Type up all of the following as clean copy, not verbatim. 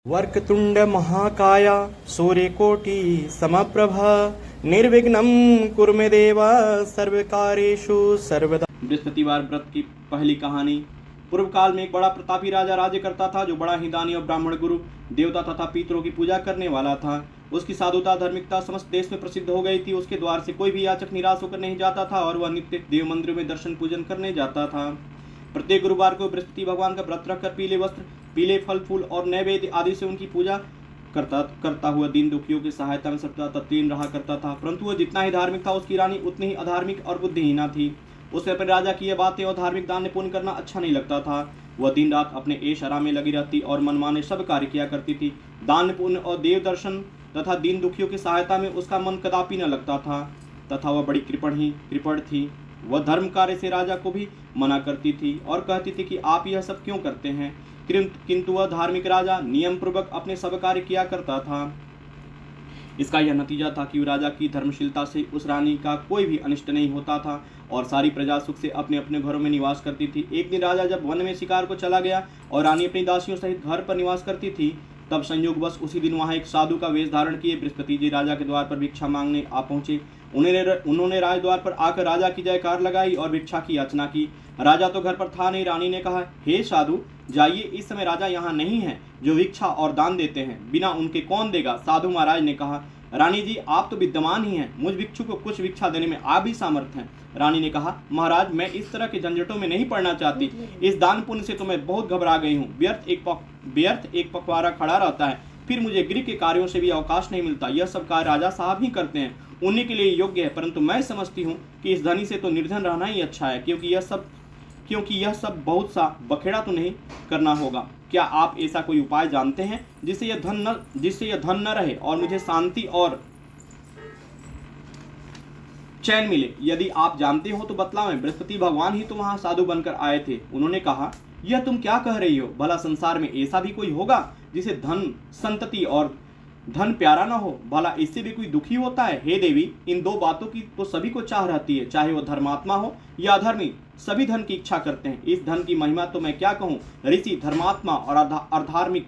वर्कतुंड महाकाय सूर्यकोटि समप्रभ निर्विघ्नं कुरु मे देव सर्वकार्येषु सर्वदा। बृहस्पतिवार व्रत की पहली कहानी। पूर्व काल में एक बड़ा प्रतापी राजा राज्य करता था, जो बड़ा ही दानी और ब्राह्मण गुरु, देवता तथा पितरों की पूजा करने वाला था। उसकी साधुता धार्मिकता समस्त देश में प्रसिद्ध हो गई थी। उसके द्वार से कोई भी याचक निराश होकर नहीं जाता था और वह नित्य देव मंदिरों में दर्शन पूजन करने जाता था। प्रत्येक गुरुवार को बृहस्पति भगवान का व्रत रखकर पीले वस्त्र, पीले फल फूल और नैवेद्य आदि से उनकी पूजा करता हुआ दीन दुखियों की सहायता में सदा तत्लीन रहा करता था। परंतु वह जितना ही धार्मिक था, उसकी रानी उतनी ही अधार्मिक और बुद्धिहीना थी। उसे अपने राजा की यह बातें और धार्मिक दान पुण्य करना अच्छा नहीं लगता था। वह दिन रात अपने ऐश आराम में लगी रहती और मनमाने सब कार्य किया करती थी। दान पुण्य और देव दर्शन तथा दीन दुखियों की सहायता में उसका मन कदापि न लगता था, तथा वह बड़ी कृपण थी। वह धर्म कार्य से राजा को भी मना करती थी और कहती थी कि आप यह सब क्यों करते हैं, किंतु वह धार्मिक राजा नियम पूर्वक अपने सब कार्य किया करता था। इसका यह नतीजा था कि राजा की धर्मशीलता से उस रानी का कोई भी अनिष्ट नहीं होता था और सारी प्रजा सुख से अपने अपने घरों में निवास करती थी। एक दिन राजा जब वन में शिकार को चला गया और रानी अपनी दासियों सहित घर पर निवास करती थी, तब संयोगवश उसी दिन वहां एक साधु का वेश धारण किए बृहस्पति जी राजा के द्वार पर भिक्षा मांगने आ पहुंचे। उन्होंने राजद्वार पर आकर राजा की जयकार लगाई और भिक्षा की याचना की। राजा तो घर पर था नहीं। रानी ने कहा, हे साधु, जाइए, इस समय राजा यहाँ नहीं है जो भिक्षा और दान देते हैं, बिना उनके कौन देगा। साधु महाराज ने कहा, रानी जी, आप तो विद्यमान ही हैं, मुझ भिक्षु को कुछ भिक्षा देने में आप भी सामर्थ हैं। रानी ने कहा, महाराज, मैं इस तरह के झंझटों में नहीं पड़ना चाहती। इस दान पुण्य से तो मैं बहुत घबरा गई हूँ। व्यर्थ एक पखवाड़ा खड़ा रहता है, फिर मुझे गृह के कार्यों से भी अवकाश नहीं मिलता। यह सब कार्य राजा साहब ही करते हैं, उन्हीं के लिए योग्य है। परंतु मैं समझती हूँ कि इस धनी से तो निर्धन रहना ही अच्छा है, क्योंकि यह सब बहुत सा बखेड़ा तो नहीं करना होगा। क्या आप ऐसा कोई उपाय जानते हैं जिससे यह धन न रहे और मुझे शांति और चैन मिले? यदि आप जानते हो तो बतलाएं। बृहस्पति भगवान ही तो वहां साधु बनकर आए थे। उन्होंने कहा, यह तुम क्या कह रही हो? भला संसार में ऐसा भी कोई होगा जिसे धन, संतति और धन प्यारा न हो? भला इससे भी कोई दुखी होता है? हे देवी, इन दो बातों की तो सभी को चाह रहती है, चाहे वह धर्मात्मा हो या अधर्मी, सभी धन की इच्छा करते हैं। इस धन की महिमा तो मैं क्या कहूँ। ऋषि, धर्मात्मा और अधार्मिक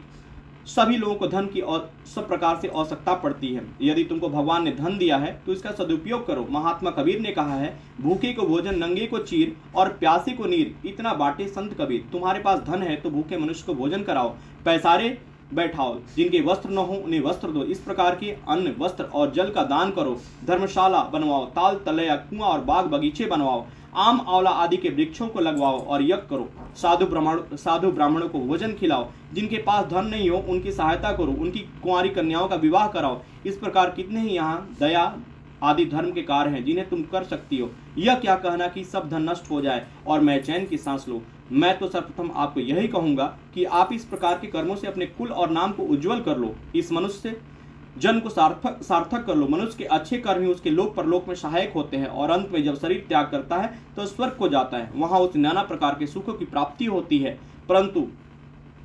सभी लोगों को धन की और सब प्रकार से आवश्यकता पड़ती है। यदि तुमको भगवान ने धन दिया है तो इसका सदुपयोग करो। महात्मा कबीर ने कहा है, भूखे को भोजन, नंगे को चीर और प्यासे को नीर, इतना बांटे संत कबीर। तुम्हारे पास धन है तो भूखे मनुष्य को भोजन कराओ, पैसारे बैठाओ, जिनके वस्त्र न हो उन्हें वस्त्र दो। इस प्रकार के अन्न, वस्त्र और जल का दान करो। धर्मशाला बनवाओ, ताल तलैया, कुआं और बाग बगीचे बनवाओ, आम आंवला आदि के वृक्षों को लगवाओ और यज्ञ करो। साधु ब्राह्मणों को भोजन खिलाओ। जिनके पास धन नहीं हो उनकी सहायता करो, उनकी कुंवारी कन्याओं का विवाह कराओ। इस प्रकार कितने ही यहाँ दया आदि धर्म के कार्य हैं जिन्हें तुम कर सकती हो। यह क्या कहना कि सब धन नष्ट हो जाए और मैं चैन की सांस लूं। मैं तो सर्वप्रथम आपको यही कहूंगा कि आप इस प्रकार के कर्मों से अपने कुल और नाम को उज्जवल कर लो, इस मनुष्य जन्म को सार्थक कर लो। मनुष्य के अच्छे कर्म ही उसके लोक परलोक में सहायक होते हैं और अंत में जब शरीर त्याग करता है तो स्वर्ग को जाता है, वहां उसे नाना प्रकार के सुखों की प्राप्ति होती है। परंतु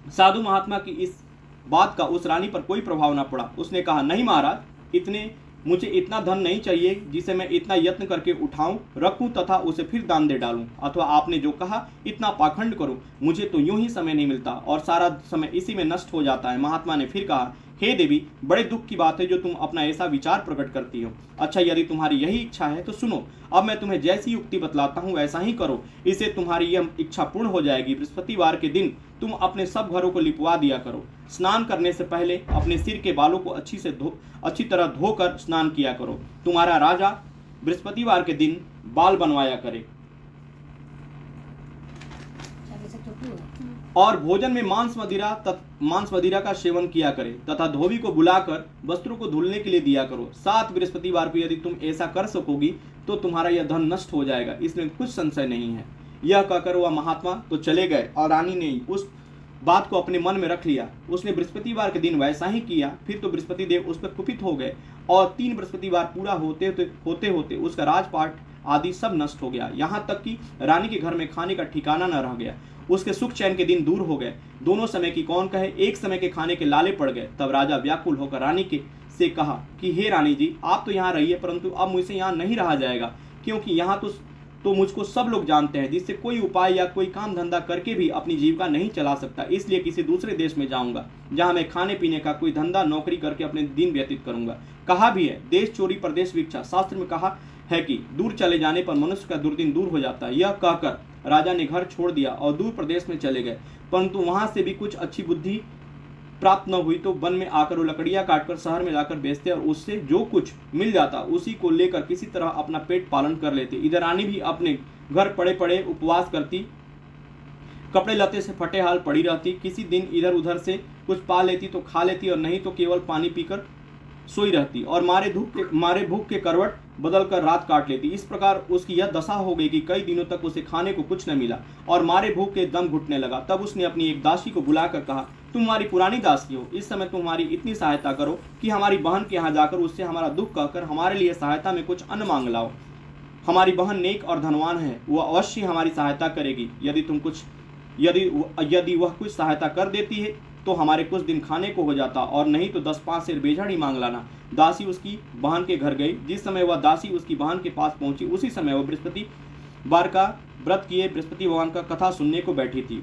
साधु महात्मा की इस बात का उस रानी पर कोई प्रभाव न पड़ा। उसने कहा, नहीं महाराज, मुझे इतना धन नहीं चाहिए जिसे मैं इतना यत्न करके उठाऊं, रखूं तथा उसे फिर दान दे डालूं, अथवा आपने जो कहा इतना पाखंड करूं। मुझे तो यूं ही समय नहीं मिलता और सारा समय इसी में नष्ट हो जाता है। महात्मा ने फिर कहा, हे देवी, बड़े दुख की बात है जो तुम अपना ऐसा विचार प्रकट करती हो। अच्छा, यदि तुम्हारी यही इच्छा है तो सुनो, अब मैं तुम्हें जैसी युक्ति बतलाता हूँ वैसा ही करो, इससे तुम्हारी यह इच्छा पूर्ण हो जाएगी। बृहस्पतिवार के दिन तुम अपने सब घरों को लिपवा दिया करो। स्नान करने से पहले अपने सिर के बालों को अच्छी तरह धोकर स्नान किया करो। तुम्हारा राजा बृहस्पतिवार के दिन बाल बनवाया करे और भोजन में मांस मदिरा का सेवन किया करे तथा धोबी को बुलाकर वस्त्रों को धुलने के लिए दिया करो। 7 बृहस्पतिवार को यदि तुम ऐसा कर सकोगी तो तुम्हारा यह धन नष्ट हो जाएगा, इसमें कुछ संशय नहीं है। यह कहकर वह महात्मा तो चले गए और रानी ने उस बात को अपने मन में रख लिया। उसने बृहस्पतिवार के दिन वैसा ही किया। फिर तो बृहस्पति देव उस पर कुपित हो गए और 3 बृहस्पतिवार पूरा होते उसका राजपाट आदि सब नष्ट हो गया। यहाँ तक कि रानी के घर में खाने का ठिकाना न रह गया। उसके सुख चैन के दिन दूर हो गए। दोनों समय की कौन कहे, एक समय के खाने के लाले पड़ गए। तब राजा व्याकुल होकर रानी से कहा कि हे रानी जी, आप तो यहाँ रहिए, परंतु अब मुझसे यहाँ नहीं रहा जाएगा, क्योंकि यहाँ तो तो मुझको सब लोग जानते हैं, जिससे कोई उपाय या कोई काम धंधा करके भी अपनी जीविका नहीं चला सकता। इसलिए किसी दूसरे देश में जाऊंगा, जहां मैं खाने पीने का कोई धंधा नौकरी करके अपने दिन व्यतीत करूंगा। कहा भी है, देश चोरी परदेश भिक्षा। शास्त्र में कहा है कि दूर चले जाने पर मनुष्य का दुर्दिन दूर हो जाता है। यह कहकर राजा ने घर छोड़ दिया और दूर प्रदेश में चले गए, परंतु वहां से भी कुछ अच्छी बुद्धि प्राप्त न हुई तो वन में आकर वो लकड़ियां काटकर शहर में लाकर बेचते और उससे जो कुछ मिल जाता उसी को लेकर किसी तरह अपना पेट पालन कर लेते। इधर रानी भी अपने घर पड़े पड़े उपवास करती, कपड़े लते से फटे हाल पड़ी रहती। किसी दिन इधर उधर से कुछ पा लेती तो खा लेती, और नहीं तो केवल पानी पीकर सोई रहती और मारे भूख के करवट बदल कर रात काट लेती। इस प्रकार उसकी यह दशा हो गई कि कई दिनों तक उसे खाने को कुछ न मिला और मारे भूख के दम घुटने लगा। तब उसने अपनी एक दासी को बुलाकर कहा, तुम हमारी पुरानी दासी हो, इस समय तुम हमारी इतनी सहायता करो कि हमारी बहन के यहाँ जाकर उससे हमारा दुख कहकर हमारे लिए सहायता में कुछ अन्न मांग लाओ। हमारी बहन नेक और धनवान है, वह अवश्य हमारी सहायता करेगी। यदि वह कुछ सहायता कर देती है तो हमारे कुछ दिन खाने को हो जाता, और नहीं तो 10-5 सेर बेझड़ ही मांग लाना। दासी उसकी बहन के घर गई। जिस समय वह दासी उसकी बहन के पास पहुंची, उसी समय वह बृहस्पति बार का व्रत किए बृहस्पति भगवान का कथा सुनने को बैठी थी।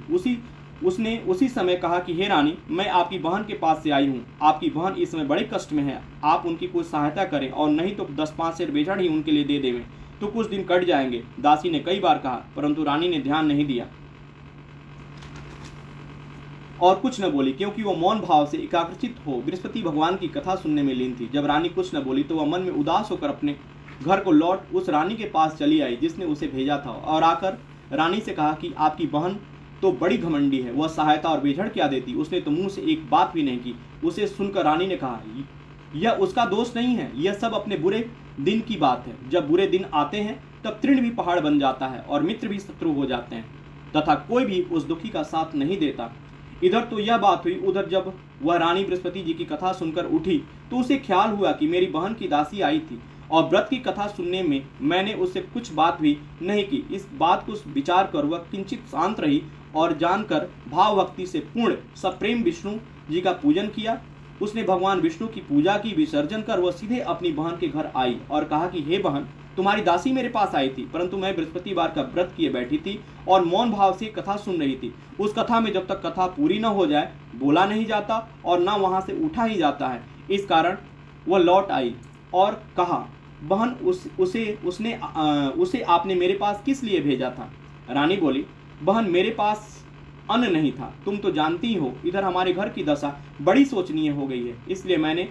उसने उसी समय कहा कि हे रानी, मैं आपकी बहन के पास से आई हूँ। आपकी बहन इस समय बड़े कष्ट में है, आप उनकी कुछ सहायता करें, और नहीं तो 10-5 सेर बेझड़ ही उनके लिए दे देवें तो कुछ दिन कट जाएंगे। दासी ने कई बार कहा, परंतु रानी ने ध्यान नहीं दिया और कुछ न बोली, क्योंकि वह मौन भाव से एकाग्रचित हो बृहस्पति भगवान की कथा सुनने में लीन थी। जब रानी कुछ न बोली तो वह मन में उदास होकर अपने घर को लौट उस रानी के पास चली आई जिसने उसे भेजा था, और आकर रानी से कहा कि आपकी बहन तो बड़ी घमंडी है, वह सहायता और बेझड़ क्या देती, उसने तो मुंह से एक बात भी नहीं की। उसे सुनकर रानी ने कहा, यह उसका दोष नहीं है, यह सब अपने बुरे दिन की बात है। जब बुरे दिन आते हैं तब तृण भी पहाड़ बन जाता है और मित्र भी शत्रु हो जाते हैं, तथा कोई भी उस दुखी का साथ नहीं देता। इधर तो यह बात हुई, उधर जब वह रानी बृहस्पति जी की कथा सुनकर उठी तो उसे ख्याल हुआ कि मेरी बहन की दासी आई थी और व्रत की कथा सुनने में मैंने उससे कुछ बात भी नहीं की। इस बात को विचार कर वह किंचित शांत रही और जानकर भाव भक्ति से पूर्ण सप्रेम विष्णु जी का पूजन किया। उसने भगवान विष्णु की पूजा की, विसर्जन कर वह सीधे अपनी बहन के घर आई और कहा कि हे बहन, तुम्हारी दासी मेरे पास आई थी, परंतु मैं बृहस्पतिवार का व्रत किए बैठी थी और मौन भाव से कथा सुन रही थी। उस कथा में जब तक कथा पूरी न हो जाए बोला नहीं जाता और न वहां से उठा ही जाता है। इस कारण वह लौट आई और कहा, बहन उसे आपने मेरे पास किस लिए भेजा था? रानी बोली, बहन मेरे पास अन्न नहीं था, तुम तो जानती ही हो इधर हमारे घर की दशा बड़ी शोचनीय हो गई है, इसलिए मैंने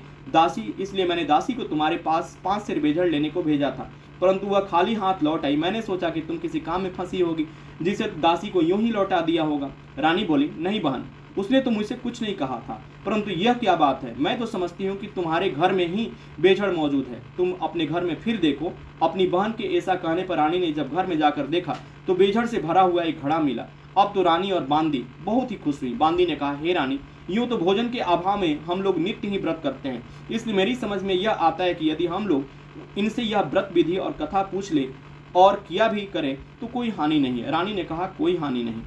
दासी को तुम्हारे पास 5 सेर बेझड़ लेने को भेजा था, परंतु वह खाली हाथ लौट आई। मैंने सोचा कि तुम किसी काम में फंसी होगी, जिसे दासी को यूं ही लौटा दिया होगा। रानी बोली, नहीं बहन, उसने तो मुझसे कुछ नहीं कहा था, परंतु यह क्या बात है, मैं तो समझती हूँ कि तुम्हारे घर में ही बेझड़ मौजूद है, तुम अपने घर में फिर देखो। अपनी बहन के ऐसा कहने पर रानी ने जब घर में जाकर देखा तो बेझड़ से भरा हुआ एक घड़ा मिला। अब तो रानी और बांदी बहुत ही खुश हुई। बांदी ने कहा, हे रानी, यूं तो भोजन के अभाव में हम लोग नित्य ही व्रत करते हैं, इसलिए मेरी समझ में यह आता है कि यदि हम लोग इनसे यह व्रत विधि और कथा पूछ ले और किया भी करें तो कोई हानि नहीं है। रानी ने कहा, कोई हानि नहीं,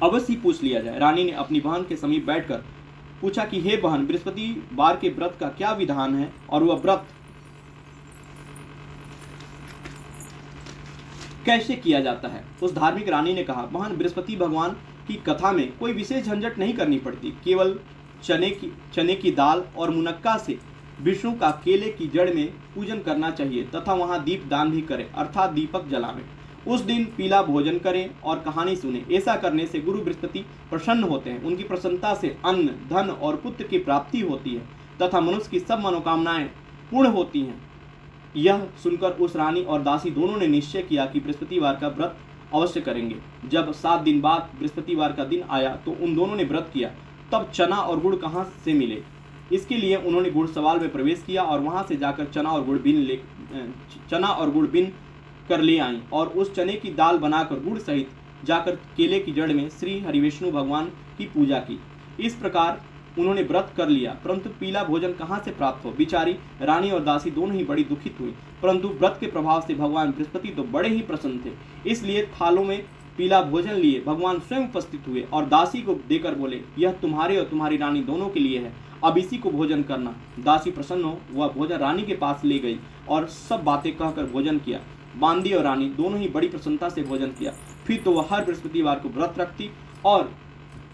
अवश्य ही पूछ लिया जाए। रानी ने अपनी बहन के समीप बैठकर पूछा कि हे बहन, बृहस्पतिवार के व्रत का क्या विधान है और वह व्रत कैसे किया जाता है? उस धार्मिक रानी ने कहा, बहन, बृहस्पति भगवान की कथा में कोई विशेष झंझट नहीं करनी पड़ती, केवल चने की दाल और मुनक्का से विष्णु का केले की जड़ में पूजन करना चाहिए तथा वहां दीप दान भी करें, अर्थात दीपक जलावें। उस दिन पीला भोजन करें और कहानी सुने। ऐसा करने से गुरु बृहस्पति प्रसन्न होते हैं, उनकी प्रसन्नता से अन्न, धन और पुत्र की प्राप्ति होती है तथा मनुष्य की सब मनोकामनाएं पूर्ण होती हैं। यह सुनकर उस रानी और दासी दोनों ने निश्चय किया कि बृहस्पतिवार का व्रत अवश्य करेंगे। जब 7 दिन बाद बृहस्पतिवार का दिन आया तो उन दोनों ने व्रत किया। तब चना और गुड़ कहाँ से मिले, इसके लिए उन्होंने घुड़सवाल में प्रवेश किया और वहां से जाकर चना और गुड़ बिन कर ले आई और उस चने की दाल बनाकर गुड़ सहित जाकर केले की जड़ में श्री हरिविष्णु भगवान की पूजा की। इस प्रकार उन्होंने व्रत कर लिया, परंतु पीला भोजन कहाँ से प्राप्त हो? बिचारी रानी और दासी दोनों ही बड़ी दुखित हुई, परंतु व्रत के प्रभाव से भगवान बृहस्पति तो बड़े ही प्रसन्न थे, इसलिए थालों में पीला भोजन लिए भगवान स्वयं उपस्थित हुए और दासी को देकर बोले, यह तुम्हारे और तुम्हारी रानी दोनों के लिए है, अब इसी को भोजन करना। दासी प्रसन्न हो वह भोजन रानी के पास ले गई और सब बातें कहकर भोजन किया। बांदी और रानी दोनों ही बड़ी प्रसन्नता से भोजन किया। फिर तो वह हर बृहस्पतिवार को व्रत रखती और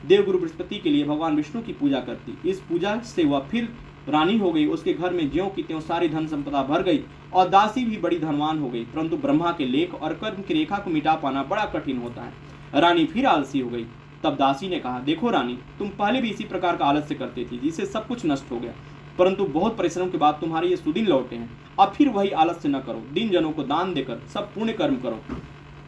देवगुरु बृहस्पति के लिए भगवान विष्णु की पूजा करती। इस पूजा से वह फिर रानी हो गई। उसके घर में ज्यों की त्यों सारी धन संपदा भर गई और दासी भी बड़ी धनवान हो गई। परंतु ब्रह्मा के लेख और कर्म की रेखा को मिटा पाना बड़ा कठिन होता है। रानी फिर आलसी हो गई। तब दासी ने कहा, देखो रानी, तुम पहले भी इसी प्रकार का आलस्य करती थी जिससे सब कुछ नष्ट हो गया, परंतु बहुत परिश्रम के बाद तुम्हारे ये सुदिन लौटे हैं। अब फिर वही आलस्य न करो, दिन जनों को दान देकर सब पुण्य कर्म करो।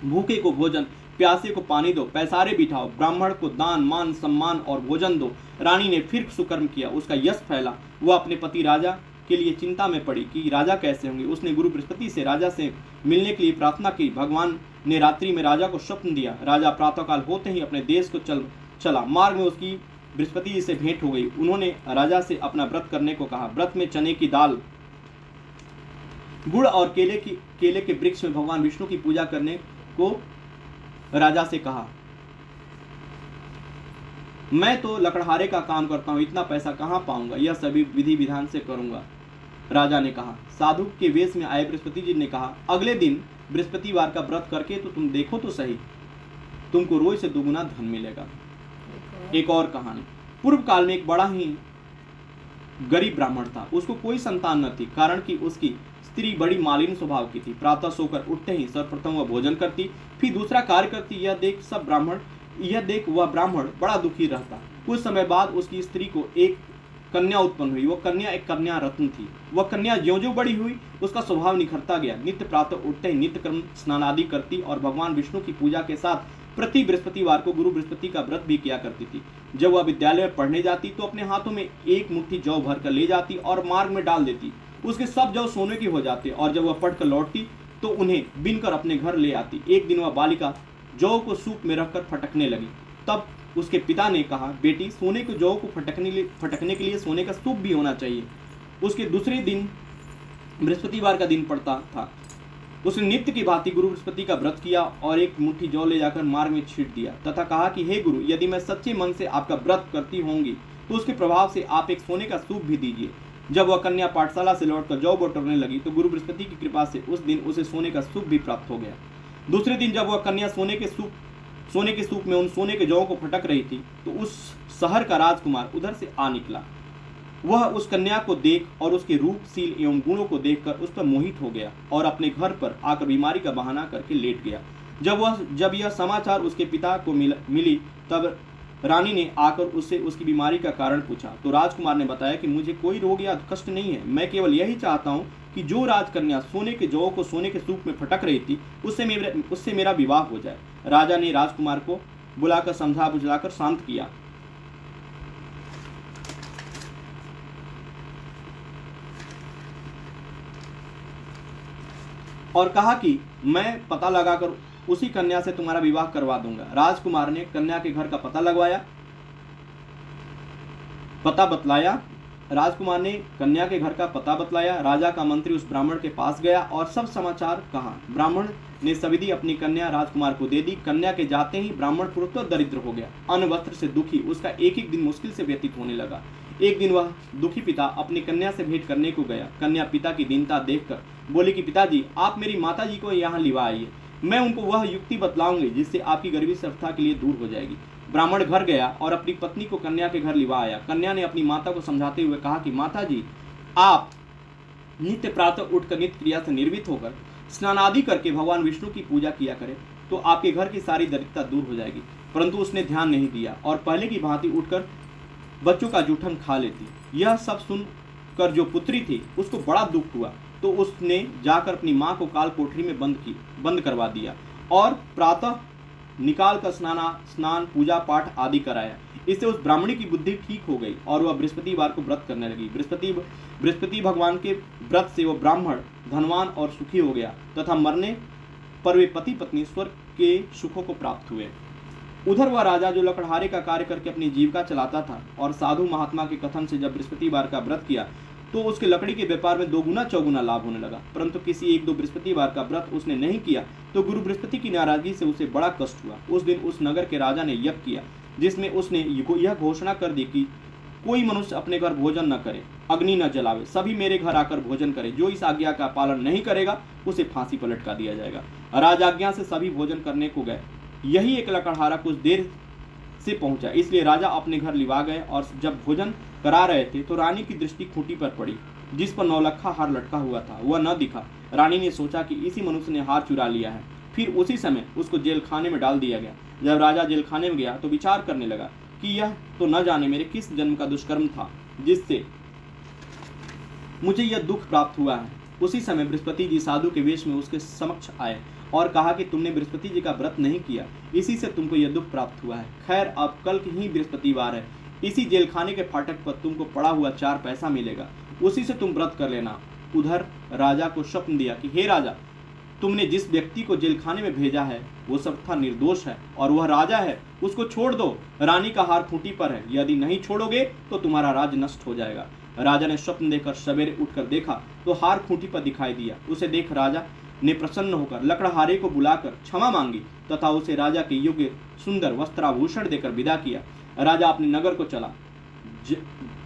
भूखे को भोजन, प्यासे को पानी दो, पैसारे बिठाओ, ब्राह्मण को दान मान सम्मान और भोजन दो। रानी ने फिर सुकर्म किया, उसका यश फैला। वह अपने पति राजा के लिए चिंता में पड़ी कि राजा कैसे होंगे। उसने गुरु बृहस्पति से राजा से मिलने के लिए प्रार्थना की। भगवान ने रात्रि में राजा को स्वप्न दिया। राजा प्रातःकाल होते ही अपने देश को चला। मार्ग में उसकी बृहस्पति जी से भेंट हो गई। उन्होंने राजा से अपना व्रत करने को कहा। व्रत में चने की दाल, गुड़ और केले के वृक्ष में भगवान विष्णु की पूजा करने को राजा से कहा। मैं तो लकड़हारे का काम करता हूं, इतना पैसा कहां पाऊंगा, यह सभी विधि विधान से करूंगा, राजा ने कहा। साधु के वेश में आए बृहस्पति जी ने कहा, अगले दिन बृहस्पतिवार का व्रत करके तो तुम देखो तो सही, तुमको रोज से दुगुना धन मिलेगा। एक और कहानी। पूर्व काल में एक बड़ा ही गरीब ब्राह्मण था। उसको कोई संतान न थी, कारण कि उसकी स्त्री बड़ी मालिन स्वभाव की थी। प्रातः सोकर उठते ही सर्वप्रथम वह भोजन करती, फिर दूसरा कार्य करती। यह देख वह ब्राह्मण बड़ा दुखी रहता। कुछ समय बाद उसकी स्त्री को एक कन्या उत्पन्न हुई। वह कन्या एक कन्या रत्न थी। वह कन्या ज्यों-ज्यों बड़ी हुई उसका स्वभाव निखरता गया। नित्य प्रातः उठते ही नित्य कर्म स्नान आदि करती और भगवान विष्णु की पूजा के साथ प्रति बृहस्पतिवार को गुरु बृहस्पति का व्रत भी किया करती थी। जब वह विद्यालय में पढ़ने जाती तो अपने हाथों में एक मुट्ठी जौ भर कर ले जाती और मार्ग में डाल देती। उसके सब जौ सोने की हो जाते और जब वह पढ़कर लौटती तो उन्हें बीनकर अपने घर ले आती। एक दिन वह बालिका जौ को सूप में रखकर फटकने लगी। तब उसके पिता ने कहा, बेटी, सोने के जौ को फटकने के लिए सोने का सूप भी होना चाहिए। उसके दूसरे दिन बृहस्पतिवार का दिन पड़ता था। उसने नित्य की भांति गुरु बृहस्पति का व्रत किया और एक मुट्ठी जौ ले जाकर मार्ग में छींट दिया तथा कहा कि हे गुरु, यदि मैं सच्चे मन से आपका व्रत करती होंगी तो उसके प्रभाव से आप एक सोने का सूप भी दीजिए। जब वह कन्या पाठशाला से लौटकर जौ बटोरने लगी तो गुरु बृहस्पति की कृपा से उस दिन उसे सोने का सूप भी प्राप्त हो गया। दूसरे दिन जब वह कन्या सोने के सूप में उन सोने के जौ को फटक रही थी तो उस शहर का राजकुमार उधर से आ निकला। वह उस कन्या को देख और उसके रूपशील एवं गुणों को देखकर उस पर मोहित हो गया और अपने घर पर आकर बीमारी का बहाना करके लेट गया। जब यह समाचार उसके पिता को मिली तब रानी ने आकर उससे उसकी बीमारी का कारण पूछा तो राजकुमार ने बताया कि मुझे कोई रोग या कष्ट नहीं है, मैं केवल यही चाहता हूँ कि जो राजकन्या सोने के जौ को सोने के सूप में फटक रही थी उससे मेरा विवाह हो जाए। राजा ने राजकुमार को बुलाकर समझा बुझलाकर शांत किया और कहा कि मैं पता लगाकर उसी कन्या से तुम्हारा विवाह करवा दूंगा। राजकुमार ने कन्या के घर का पता बतलाया। राजकुमार ने कन्या के घर का पता बतलाया। राजा का मंत्री उस ब्राह्मण के पास गया और सब समाचार कहा। ब्राह्मण ने सविधि अपनी कन्या राजकुमार को दे दी। कन्या के जाते ही ब्राह्मण पुरुष दरिद्र हो गया, अन्न वस्त्र से दुखी। उसका एक एक दिन मुश्किल से व्यतीत होने लगा। एक दिन वह दुखी पिता अपनी कन्या से भेंट करने को गया। कन्या पिता की दीनता देखकर बोली कि पिताजी, आप मेरी माता जी को यहाँ लिवा आइए, मैं उनको वह युक्ति बतलाऊंगी जिससे आपकी गरीबी सर्वथा के लिए दूर हो जाएगी। ब्राह्मण घर गया और अपनी पत्नी को कन्या के घर लिवा आया। कन्या ने अपनी माता को समझाते हुए कहा कि माता जी, आप नित्य प्रातः उठकर नित्य क्रिया से निर्मित होकर स्नान आदि करके भगवान विष्णु की पूजा किया करें तो आपके घर की सारी दरिद्रता दूर हो जाएगी। परंतु उसने ध्यान नहीं दिया और पहले की भांति उठकर बच्चों का जूठन खा लेती। यह सब सुनकर जो पुत्री थी उसको बड़ा दुख हुआ तो उसने जाकर अपनी माँ को काल कोठरी में बंद करवा दिया और प्रातः निकाल कर स्नान पूजा पाठ आदि कराया। इससे उस ब्राह्मणी की बुद्धि ठीक हो गई और वह बृहस्पतिवार को व्रत करने लगी। बृहस्पति भगवान के व्रत से वह ब्राह्मण धनवान और सुखी हो गया तथा मरने पर वे पति पत्नी स्वर्ग के सुखों को प्राप्त हुए। उधर वह राजा जो लकड़हारे का कार्य करके अपनी जीविका चलाता था और साधु महात्मा के कथन से जब बृहस्पतिवार का व्रत किया तो उसके लकड़ी के व्यापार में 2 गुना 4 गुना लाभ होने लगा। परंतु किसी 1-2 बृहस्पतिवार का व्रत उसने नहीं किया तो गुरु बृहस्पति की नाराजगी से उसे बड़ा कष्ट हुआ। उस दिन उस नगर के राजा ने यज्ञ किया जिसमें उसने यह घोषणा कर दी कि कोई मनुष्य अपने घर भोजन न करे, अग्नि न जलावे, सभी मेरे घर आकर भोजन करे। जो इस आज्ञा का पालन नहीं करेगा उसे फांसी पर लटका दिया जाएगा। राजाज्ञा से सभी भोजन करने को गए। यही एक लकड़हारा कुछ देर से पहुंचा, इसलिए राजा अपने घर लिवा गए। और जब भोजन करा रहे थे तो रानी की दृष्टि खूंटी पर पड़ी जिस पर नौलखा हार लटका हुआ था। वह न दिखा। रानी ने सोचा कि इसी मनुष्य ने हार चुरा लिया है। फिर उसी समय उसको जेल खाने में डाल दिया गया। जब राजा जेल खाने में गया तो विचार करने लगा कि यह तो न जाने मेरे किस जन्म का दुष्कर्म था जिससे मुझे यह दुख प्राप्त हुआ है। उसी समय बृहस्पति जी साधु के वेश में उसके समक्ष आए और कहा कि तुमने बृहस्पति जी का व्रत नहीं किया, इसी से तुमको यह दुख प्राप्त हुआ है। खैर, अब कल ही बृहस्पतिवार है, इसी जेल खाने के फाटक पर तुमको पड़ा हुआ 4 पैसा मिलेगा, उसी से तुम व्रत कर लेना। उधर राजा को स्वप्न दिया कि हे राजा, तुमने जिस व्यक्ति को जेल खाने में भेजा है वो सब था निर्दोष है और वह राजा है, उसको छोड़ दो। रानी का हार खूंटी पर है, यदि नहीं छोड़ोगे तो तुम्हारा राज नष्ट हो जाएगा। राजा ने स्वप्न देखकर सवेरे उठकर देखा तो हार खूंटी पर दिखाई दिया। उसे देख राजा ने प्रसन्न होकर लकड़हारे को बुलाकर क्षमा मांगी तथा उसे राजा के योग्य सुंदर वस्त्राभूषण देकर विदा किया। राजा अपने नगर को चला।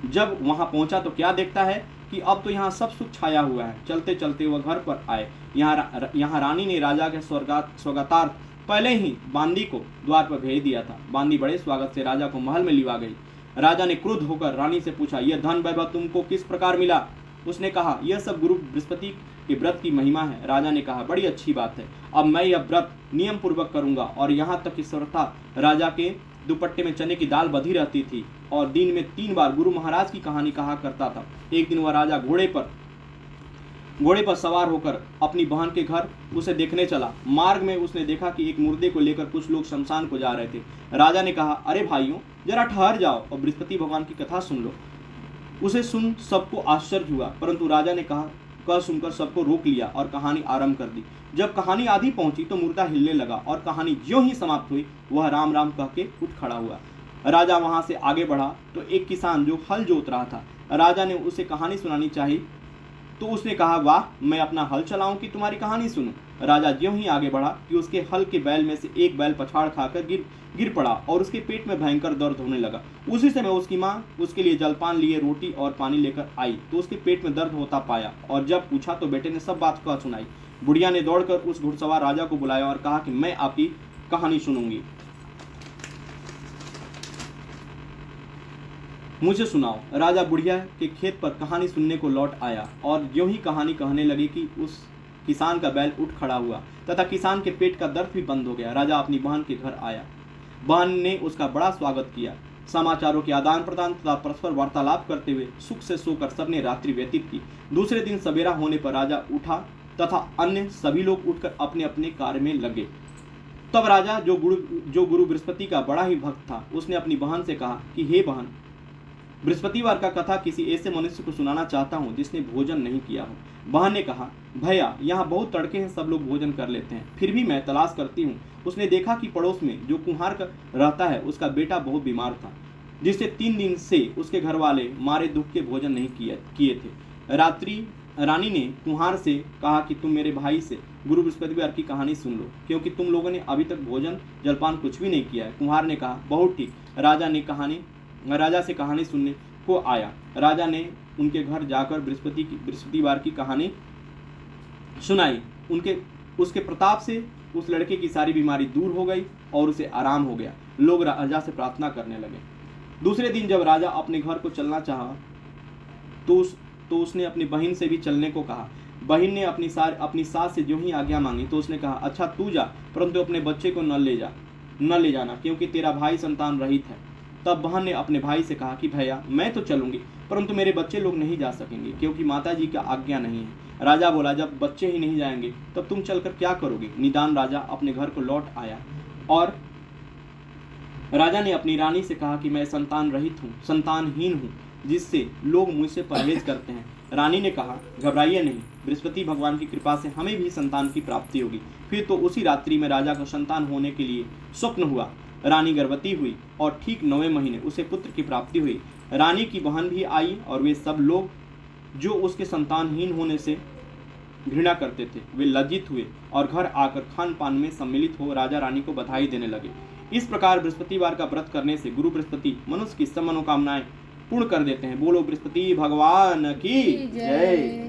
जब वहां पहुंचा तो क्या देखता है कि अब तो यहाँ सब सुख छाया हुआ है। चलते चलते वह घर पर आए। यहाँ रानी ने राजा के स्वागतार्थ पहले ही बांदी को द्वार पर भेज दिया था। बांदी बड़े स्वागत से राजा को महल में लिवा गई। राजा ने क्रुद्ध होकर रानी से पूछा, यह धन वैभव तुमको किस प्रकार मिला? उसने कहा, यह सब गुरु बृहस्पति के व्रत की महिमा है। राजा ने कहा, बड़ी अच्छी बात है, अब मैं यह व्रत नियम पूर्वक करूंगा। और यहाँ तक कि सर्वथा राजा के दुपट्टे में चने की दाल बधी रहती थी और दिन में 3 बार गुरु महाराज की कहानी कहा करता था। एक दिन वह राजा घोड़े पर सवार होकर अपनी बहन के घर उसे देखने चला। मार्ग में उसने देखा कि एक मुर्दे को लेकर कुछ लोग शमशान को जा रहे थे। राजा ने कहा, अरे भाइयों, जरा ठहर जाओ और बृहस्पति भगवान की कथा सुन लो। उसे सुन सबको आश्चर्य हुआ, परंतु राजा ने कह सुनकर सबको रोक लिया और कहानी आरंभ कर दी। जब कहानी आधी पहुंची तो मुर्दा हिलने लगा और कहानी ज्यों ही समाप्त हुई वह राम राम कह के उठ खड़ा हुआ। राजा वहां से आगे बढ़ा तो एक किसान जो हल जोत रहा था, राजा ने उसे कहानी सुनानी चाहिए तो उसने कहा, वाह, मैं अपना हल चलाऊं कि तुम्हारी कहानी सुनूं। राजा ज्यों ही आगे बढ़ा कि उसके हल के बैल में से एक बैल पछाड़ खाकर गिर पड़ा और उसके पेट में भयंकर दर्द होने लगा। उसी समय उसकी माँ उसके लिए जलपान लिए रोटी और पानी लेकर आई तो उसके पेट में दर्द होता पाया और जब पूछा तो बेटे ने सब बात कह सुनाई। बुढ़िया ने दौड़कर उस घुड़सवार राजा को बुलाया और कहा कि मैं आपकी कहानी सुनूंगी, मुझे सुनाओ। राजा बुढ़िया के खेत पर कहानी सुनने को लौट आया और यूं ही कहानी कहने लगी कि उस किसान का बैल उठ खड़ा हुआ तथा किसान के पेट का दर्द भी बंद हो गया। राजा अपनी बहन के घर आया। बहन ने उसका बड़ा स्वागत किया। समाचारों के आदान प्रदान तथा परस्पर वार्तालाप करते हुए सुख से सोकर सबने रात्रि व्यतीत की। दूसरे दिन सवेरा होने पर राजा उठा तथा अन्य सभी लोग उठकर अपने अपने कार्य में लगे। तब राजा जो गुरु बृहस्पति का बड़ा ही भक्त था, उसने अपनी बहन से कहा कि हे बहन, बृहस्पतिवार का कथा किसी ऐसे मनुष्य को सुनाना चाहता हूँ जिसने भोजन नहीं किया हो। बहन ने कहा, भैया, यहाँ बहुत तड़के हैं, सब लोग भोजन कर लेते हैं, फिर भी मैं तलाश करती हूँ। उसने देखा कि पड़ोस में जो कुम्हार रहता है उसका बेटा बहुत बीमार था, जिससे 3 दिन से उसके घर वाले मारे दुख के भोजन नहीं किए थे। रानी ने कुम्हार से कहा कि तुम मेरे भाई से गुरु बृहस्पतिवार की कहानी सुन लो, क्योंकि तुम लोगों ने अभी तक भोजन जलपान कुछ भी नहीं किया है। कुम्हार ने कहा, बहुत ठीक। राजा से कहानी सुनने को आया। राजा ने उनके घर जाकर बृहस्पतिवार की कहानी सुनाई। उसके प्रताप से उस लड़के की सारी बीमारी दूर हो गई और उसे आराम हो गया। लोग राजा से प्रार्थना करने लगे। दूसरे दिन जब राजा अपने घर को चलना चाहा तो उसने अपनी बहन से भी चलने को कहा। बहन ने अपनी सास से जो ही आज्ञा मांगी तो उसने कहा, अच्छा तू जा, परंतु अपने बच्चे को न ले जाना, क्योंकि तेरा भाई संतान रहित है। तब बहन ने अपने भाई से कहा कि भैया, मैं तो चलूंगी, परंतु मेरे बच्चे लोग नहीं जा सकेंगे, क्योंकि माता जी का आज्ञा नहीं है। राजा बोला, जब बच्चे ही नहीं जाएंगे तब तुम चलकर क्या करोगे? निदान राजा अपने घर को लौट आया और राजा ने अपनी रानी से कहा कि मैं संतान रहित हूँ, संतानहीन हूँ, जिससे लोग मुझसे परहेज करते हैं। रानी ने कहा, घबराइए नहीं, बृहस्पति भगवान की कृपा से हमें भी संतान की प्राप्ति होगी। फिर तो उसी रात्रि में राजा को संतान होने के लिए स्वप्न हुआ। रानी गर्भवती हुई और ठीक 9वें महीने उसे पुत्र की प्राप्ति हुई। रानी की बहन भी आई और वे सब लोग जो उसके संतानहीन होने से घृणा करते थे, वे लज्जित हुए और घर आकर खान पान में सम्मिलित हो राजा रानी को बधाई देने लगे। इस प्रकार बृहस्पतिवार का व्रत करने से गुरु बृहस्पति मनुष्य की सब मनोकामनाएं पूर्ण कर देते हैं। बोलो बृहस्पति भगवान की जय।